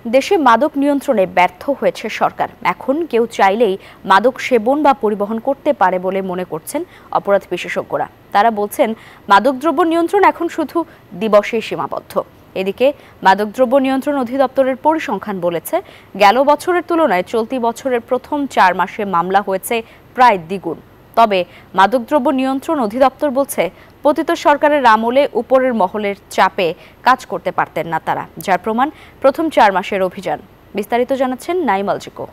দেশে মাদক নিয়ন্ত্রণে ব্যর্থ হয়েছে সরকার। এখন কেউ চাইলেই মাদক সেবন বা পরিবহন করতে পারে বলে মনে করছেন অপরাধ বিশেষজ্ঞরা। তারা বলছেন, মাদকদ্রব্য নিয়ন্ত্রণ এখন শুধু দিবসেই সীমাবদ্ধ। এদিকে মাদকদ্রব্য নিয়ন্ত্রণ অধিদপ্তরের পরিসংখ্যান বলেছে, গেল বছরের তুলনায় চলতি বছরের প্রথম 4 মাসে মামলা হয়েছে প্রায় দ্বিগুণ। তবে মাদকদ্রব্য নিয়ন্ত্রণ অধিদপ্তর বলছে, পতিত সরকারের আমলে উপরের মহলের চাপে কাজ করতে পারতেন না তারা, যার প্রমাণ প্রথম 4 মাসের অভিযান। বিস্তারিত জানাচ্ছেন নাইম আলজিকো।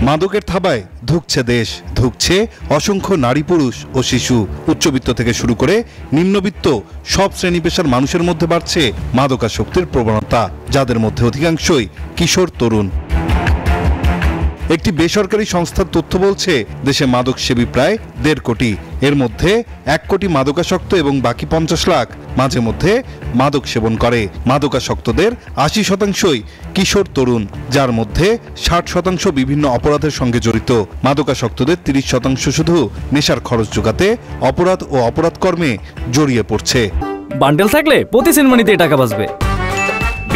মাদকের থাবায় ধুঁকছে দেশ, ধুঁকছে অসংখ্য নারী, পুরুষ ও শিশু। উচ্চবিত্ত থেকে শুরু করে নিম্নবিত্ত সব শ্রেণী পেশার মানুষের মধ্যে বাড়ছে মাদকাসক্তির প্রবণতা, যাদের মধ্যে অধিকাংশই কিশোর তরুণ। একটি বেসরকারি সংস্থার তথ্য বলছে, দেশে মাদক সেবী প্রায় 1.5 কোটি। এর মধ্যে 1 কোটি মাদকাসক্ত এবং বাকি 50 লাখ মাঝে মধ্যে মাদক সেবন করে। মাদকাসক্তদের 80% কিশোর তরুণ, যার মধ্যে 60% বিভিন্ন অপরাধের সঙ্গে জড়িত। মাদকাসক্তদের 30% শুধু নেশার খরচ জোগাতে অপরাধ ও অপরাধ কর্মে জড়িয়ে পড়ছে। বান্ডেল থাকলে প্রতি সেনমানিতে টাকা বাঁচবে।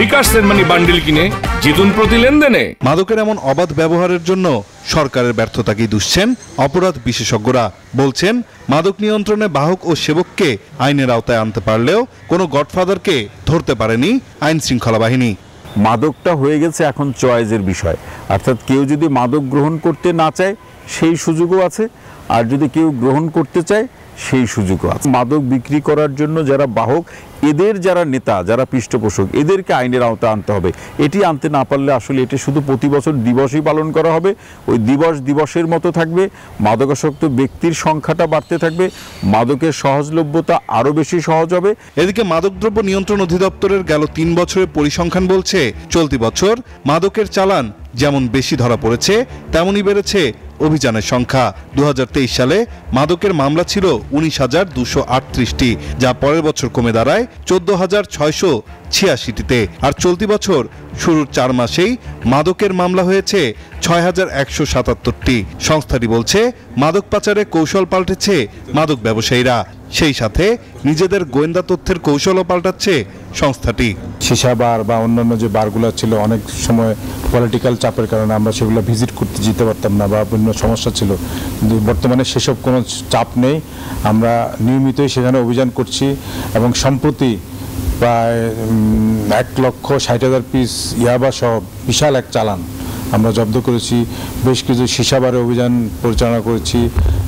বিকাশ সেনমানি বান্ডেল কিনে জিতুন প্রতি লেনদেনে। মাদকের এমন অবাধ ব্যবহারের জন্য সরকারের ব্যর্থতাকেই দুষছেন অপরাধ বিশেষজ্ঞরা। বলছেন, মাদক নিয়ন্ত্রণে বাহক ও সেবককে আইনের আওতায় আনতে পারলেও কোনো গডফাদারকে ধরতে পারেনি আইন শৃঙ্খলা বাহিনী। মাদকটা হয়ে গেছে এখন চয়েসের বিষয়, অর্থাৎ কেউ যদি মাদক গ্রহণ করতে না চায় সেই সুযোগও আছে, আর যদি কেউ গ্রহণ করতে চায় সেই সুযোগও আছে। মাদক বিক্রি করার জন্য যারা বাহক, এদের যারা নেতা, যারা পৃষ্ঠপোষক, এদেরকে আইনের আওতায় আনতে হবে। এটি আনতে না পারলে আসলে এটি শুধু প্রতি বছর দিবসই পালন করা হবে, ওই দিবসের মতো থাকবে। মাদকাসক্ত ব্যক্তির সংখ্যাটা বাড়তে থাকবে, মাদকের সহজলভ্যতা আরও বেশি সহজ হবে। এদিকে মাদকদ্রব্য নিয়ন্ত্রণ অধিদপ্তরের গেল 3 বছরের পরিসংখ্যান বলছে, চলতি বছর মাদকের চালান যেমন বেশি ধরা পড়েছে, তেমনই বেড়েছে অভিযানের সংখ্যা। 2023 সালে মাদকের মামলা ছিল 19,238টি, যা পরের বছর কমে দাঁড়ায় 14,686টিতে। আর চলতি বছর শুরুর 4 মাসেই মাদকের মামলা হয়েছে 6,177টি। সংস্থাটি বলছে, মাদক পাচারে কৌশল পাল্টেছে মাদক ব্যবসায়ীরা, সেই সাথে নিজেদের গোয়েন্দা তথ্যের কৌশলও পাল্টাচ্ছে সংস্থাটি। সীসা বার বা অন্যান্য যে বারগুলো ছিল, অনেক সময় পলিটিক্যাল চাপের কারণে আমরা সেগুলো ভিজিট করতে যেতে পারতাম না বা বিভিন্ন সমস্যা ছিল, কিন্তু বর্তমানে সেসব কোনো চাপ নেই। আমরা নিয়মিতই সেখানে অভিযান করছি এবং সম্প্রতি প্রায় 1,60,000 পিস ইয়াবা সহ বিশাল এক চালান আমরা জব্দ করেছি। বেশ কিছু সীসাবারে অভিযান পরিচালনা করেছি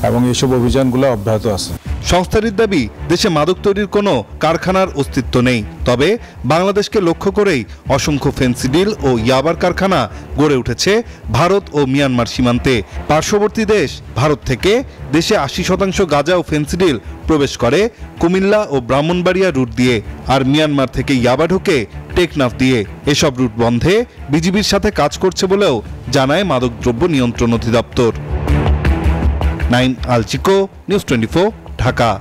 এবং এসব অভিযানগুলো অব্যাহত আছে। সংস্থাটির দাবি, দেশে মাদক তৈরির কোনো কারখানার অস্তিত্ব নেই, তবে বাংলাদেশকে লক্ষ্য করেই অসংখ্য ফেন্সিডিল ও ইয়াবার কারখানা গড়ে উঠেছে ভারত ও মিয়ানমার সীমান্তে। পার্শ্ববর্তী দেশ ভারত থেকে দেশে 80% গাঁজা ও ফেন্সিডিল প্রবেশ করে কুমিল্লা ও ব্রাহ্মণবাড়িয়া রুট দিয়ে, আর মিয়ানমার থেকে ইয়াবা ঢোকে টেকনাফ দিয়ে। এসব রুট বন্ধে বিজিবির সাথে কাজ করছে বলেও জানায় মাদকদ্রব্য নিয়ন্ত্রণ অধিদপ্তর। নাইম আলচিকো, নিউজ 24, ঢাকা।